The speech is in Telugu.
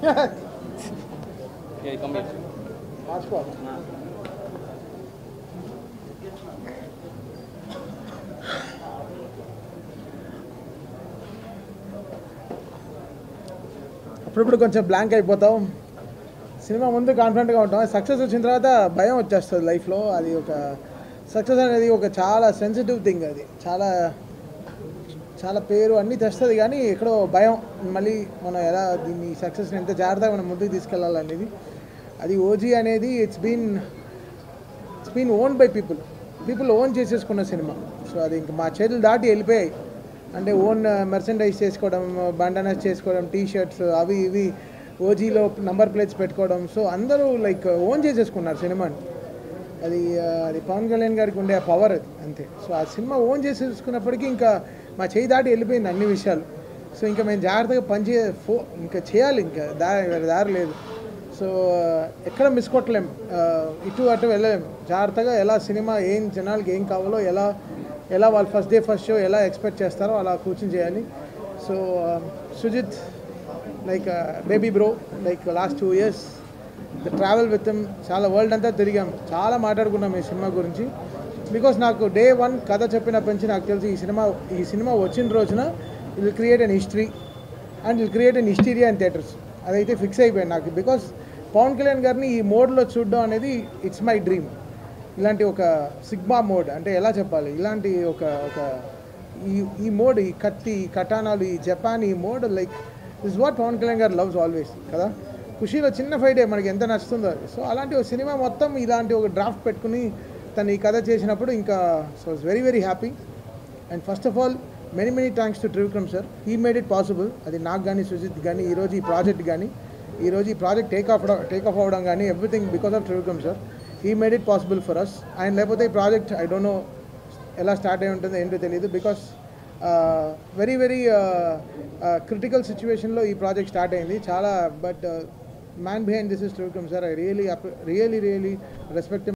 Yeah, come here. అప్పుడప్పుడు కొంచెం బ్లాంక్ అయిపోతాం. సినిమా ముందు కాన్ఫిడెంట్గా ఉంటాం, సక్సెస్ వచ్చిన తర్వాత భయం వచ్చేస్తుంది లైఫ్లో. అది ఒక సక్సెస్ అనేది ఒక చాలా సెన్సిటివ్ థింగ్. అది చాలా చాలా పేరు అన్నీ తెస్తుంది, కానీ ఎక్కడో భయం. మళ్ళీ మనం ఎలా దీన్ని సక్సెస్ని ఎంత జాగ్రత్తగా మనం ముందుకు తీసుకెళ్ళాలనేది. అది ఓజీ అనేది it's been own by people own చేసేసుకున్న సినిమా. సో అది ఇంక మా చేతులు దాటి వెళ్ళిపోయాయి. అంటే ఓన్ మెర్సెండైజ్ చేసుకోవడం, బండనస్ చేసుకోవడం, టీ షర్ట్స్ అవి ఇవి ఓజీలో నంబర్ ప్లేట్స్ పెట్టుకోవడం. సో అందరూ లైక్ ఓన్ చేసేసుకున్నారు సినిమాని. అది పవన్ కళ్యాణ్ గారికి ఉండే ఆ పవర్ అది, అంతే. సో ఆ సినిమా ఓన్ చేసేసుకున్నప్పటికీ ఇంకా మా చేయి దాటి వెళ్ళిపోయింది అన్ని విషయాలు. సో ఇంకా మేము జాగ్రత్తగా ఇంకా చేయాలి, ఇంకా దారి లేదు. సో ఎక్కడ మిస్ కొట్టలేం, ఇటు అటు వెళ్ళలేం. జాగ్రత్తగా ఎలా సినిమా ఏం జనాలకి ఏం కావాలో ఎలా వాళ్ళు ఫస్ట్ డే ఫస్ట్ షో ఎలా ఎక్స్పెక్ట్ చేస్తారో అలా కూర్చొని చేయాలి. So Sujith like baby bro, like last 2 years the travel with him. చాలా వరల్డ్ అంతా తిరిగాం, చాలా మాట్లాడుకున్నాం ఈ సినిమా గురించి. బికాస్ నాకు డే 1 కథ చెప్పినప్పటి నుంచి నాకు తెలిసి ఈ సినిమా వచ్చిన రోజున it will create an history and will create an hysteria in theatres. అదైతే ఫిక్స్ అయిపోయింది నాకు. బికాస్ పవన్ కళ్యాణ్ గారిని ఈ మోడ్లో చూడడం అనేది ఇట్స్ మై డ్రీమ్. ఇలాంటి ఒక సిగ్మా మోడ్ అంటే ఎలా చెప్పాలి, ఇలాంటి ఒక ఈ మోడ్, ఈ కత్తి, ఈ కటానాలు, ఈ జపాన్, ఈ mode like this what Pawan Kalyan garu loves always కదా. ఖుషీలో చిన్న ఫైటే మనకి ఎంత నచ్చుతుందో అది. సో అలాంటి ఒక సినిమా మొత్తం ఇలాంటి ఒక డ్రాఫ్ట్ పెట్టుకుని తను ఈ కథ చేసినప్పుడు ఇంకా so it's very very happy. And first of all many thanks to Trivikram sir. He made it possible. అది నాకు కానీ, సుజిత్ కానీ, ఈరోజు ఈ ప్రాజెక్ట్ కానీ, ఈరోజు ఈ ప్రాజెక్ట్ టేక్ ఆఫ్ అవ్వడం కానీ, everything because of Trivikram sir. He made it possible for us. ఆయన లేకపోతే ఈ ప్రాజెక్ట్ ఐ డోంట్ నో ఎలా స్టార్ట్ అయి ఉంటుందో ఏంటో తెలియదు. బికాస్ వెరీ క్రిటికల్ సిచ్యువేషన్లో ఈ ప్రాజెక్ట్ స్టార్ట్ అయింది చాలా. But man behind this is Trivikram sir. I really respect him.